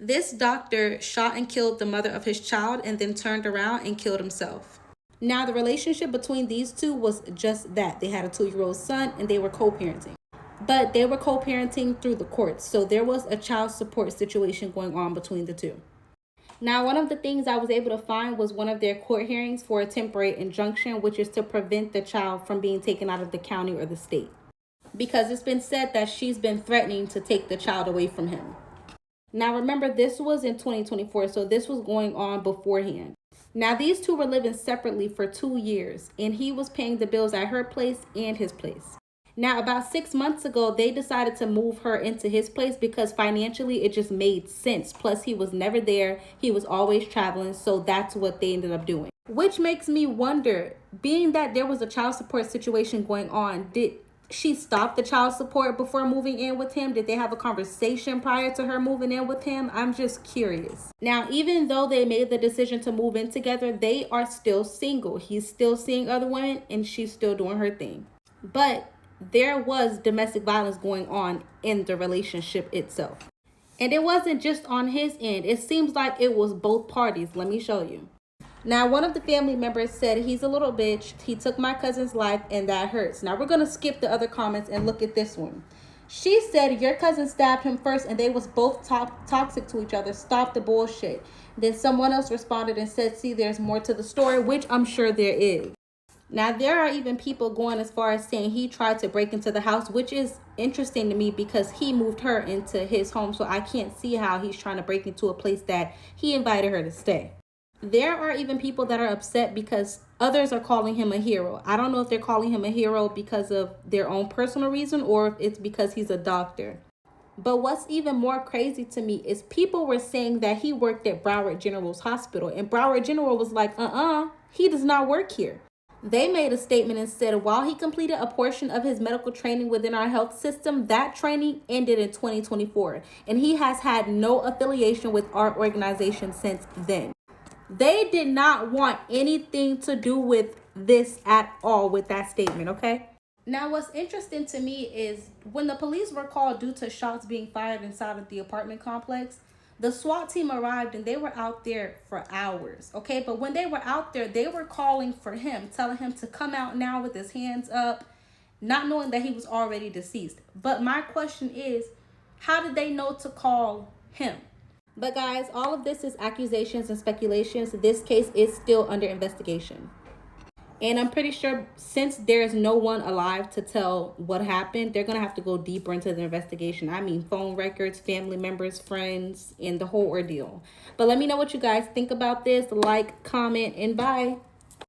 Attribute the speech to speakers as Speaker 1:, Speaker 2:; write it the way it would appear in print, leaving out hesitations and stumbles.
Speaker 1: This doctor shot and killed the mother of his child and then turned around and killed himself. Now, the relationship between these two was just that. They had a 2-year-old son and they were co-parenting. But they were co-parenting through the courts. So there was a child support situation going on between the two. Now, one of the things I was able to find was one of their court hearings for a temporary injunction, which is to prevent the child from being taken out of the county or the state. Because it's been said that she's been threatening to take the child away from him. Now, remember, this was in 2024, so this was going on beforehand. Now, these two were living separately for 2 years, and he was paying the bills at her place and his place. Now, about 6 months ago, they decided to move her into his place because financially it just made sense. Plus, he was never there. He was always traveling, so that's what they ended up doing. Which makes me wonder, being that there was a child support situation going on, did she stopped the child support before moving in with him? Did they have a conversation prior to her moving in with him? I'm just curious. Now, even though they made the decision to move in together, they are still single. He's still seeing other women and she's still doing her thing. But there was domestic violence going on in the relationship itself. And it wasn't just on his end. It seems like it was both parties. Let me show you. Now, one of the family members said, he's a little bitch. He took my cousin's life and that hurts. Now, we're going to skip the other comments and look at this one. She said, your cousin stabbed him first and they was both toxic to each other. Stop the bullshit. Then someone else responded and said, see, there's more to the story, which I'm sure there is. Now, there are even people going as far as saying he tried to break into the house, which is interesting to me because he moved her into his home. So I can't see how he's trying to break into a place that he invited her to stay. There are even people that are upset because others are calling him a hero. I don't know if they're calling him a hero because of their own personal reason or if it's because he's a doctor. But what's even more crazy to me is people were saying that he worked at Broward General's hospital. And Broward General was like, he does not work here. They made a statement and said while he completed a portion of his medical training within our health system, that training ended in 2024. And he has had no affiliation with our organization since then. They did not want anything to do with this at all with that statement, okay? Now, what's interesting to me is when the police were called due to shots being fired inside of the apartment complex, the SWAT team arrived and they were out there for hours, okay? But when they were out there, they were calling for him, telling him to come out now with his hands up, not knowing that he was already deceased. But my question is, how did they know to call him? But guys, all of this is accusations and speculations. This case is still under investigation. And I'm pretty sure since there's no one alive to tell what happened, they're going to have to go deeper into the investigation. I mean, phone records, family members, friends, and the whole ordeal. But let me know what you guys think about this. Like, comment, and bye.